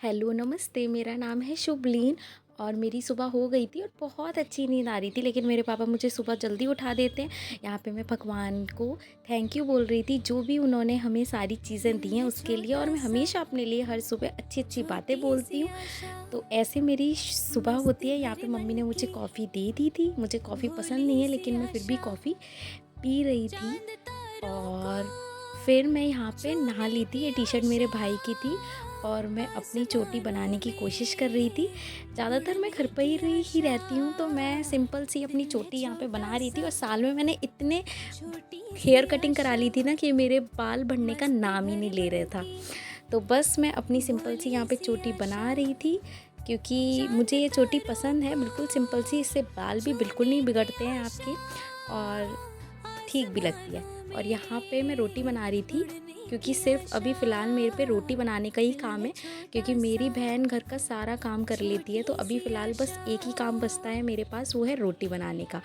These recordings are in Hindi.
हेलो नमस्ते, मेरा नाम है शुभलीन और मेरी सुबह हो गई थी और बहुत अच्छी नींद आ रही थी, लेकिन मेरे पापा मुझे सुबह जल्दी उठा देते हैं। यहाँ पे मैं भगवान को थैंक यू बोल रही थी, जो भी उन्होंने हमें सारी चीज़ें दी हैं उसके लिए। और मैं हमेशा अपने लिए हर सुबह अच्छी अच्छी बातें बोलती हूँ। तो ऐसे मेरी सुबह होती है। यहाँ पे मम्मी ने मुझे कॉफ़ी दे दी थी। मुझे कॉफ़ी पसंद नहीं है, लेकिन मैं फिर भी कॉफ़ी पी रही थी। और फिर मैं यहाँ पे नहा ली थी। ये टी-शर्ट मेरे भाई की थी और मैं अपनी चोटी बनाने की कोशिश कर रही थी। ज़्यादातर मैं घर पर ही रहती हूँ, तो मैं सिंपल सी अपनी चोटी यहाँ पे बना रही थी। और साल में मैंने इतने हेयर कटिंग करा ली थी ना कि मेरे बाल बढ़ने का नाम ही नहीं ले रहा था। तो बस मैं अपनी सिंपल सी यहाँ पे चोटी बना रही थी, क्योंकि मुझे ये चोटी पसंद है, बिल्कुल सिंपल सी। इससे बाल भी बिल्कुल नहीं बिगड़ते हैं आपके, और ठीक भी लगती है। और यहाँ पे मैं रोटी बना रही थी, क्योंकि सिर्फ अभी फ़िलहाल मेरे पे रोटी बनाने का ही काम है, क्योंकि मेरी बहन घर का सारा काम कर लेती है। तो अभी फ़िलहाल बस एक ही काम बचता है मेरे पास, वो है रोटी बनाने का।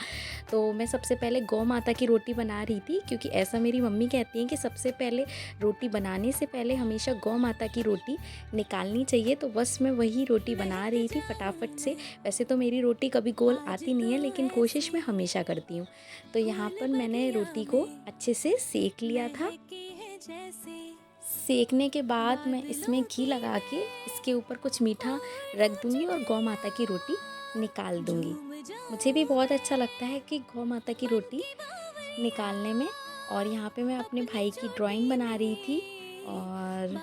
तो मैं सबसे पहले गौ माता की रोटी बना रही थी, क्योंकि ऐसा मेरी मम्मी कहती हैं कि सबसे पहले रोटी बनाने से पहले हमेशा गौ माता की रोटी निकालनी चाहिए। तो बस मैं वही रोटी बना रही थी फटाफट से। वैसे तो मेरी रोटी कभी गोल आती नहीं है, लेकिन कोशिश मैं हमेशा करती हूँ। तो यहाँ पर मैंने रोटी को अच्छे से सेक लिया था। सेकने के बाद मैं इसमें घी लगा के इसके ऊपर कुछ मीठा रख दूँगी और गौ माता की रोटी निकाल दूँगी। मुझे भी बहुत अच्छा लगता है कि गौ माता की रोटी निकालने में। और यहाँ पे मैं अपने भाई की ड्राइंग बना रही थी। और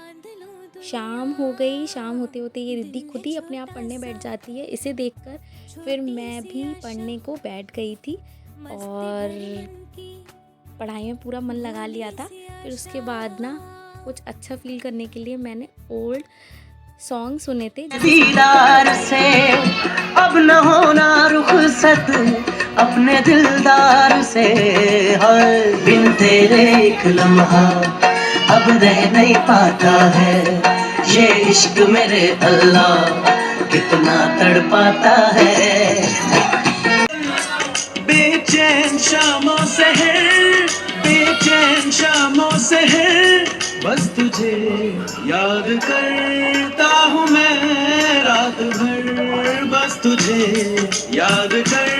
शाम हो गई। शाम होते होते ये रिद्धि खुद ही अपने आप पढ़ने बैठ जाती है। इसे देखकर फिर मैं भी पढ़ने को बैठ गई थी और पढ़ाई में पूरा मन लगा लिया था। फिर उसके बाद ना कुछ अच्छा फील करने के लिए मैंने ओल्ड सॉन्ग सुने थे। दीदार से अब न होना रुखसत अपने दिलदार से, हर बिन तेरे एक लम्हा अब रह नहीं पाता है। ये इश्क मेरे अल्लाह कितना तड़पाता है। बेचैन शामों से है, बेचैन शामों से है, बस तुझे याद करता हूँ मैं रात भर, बस तुझे याद कर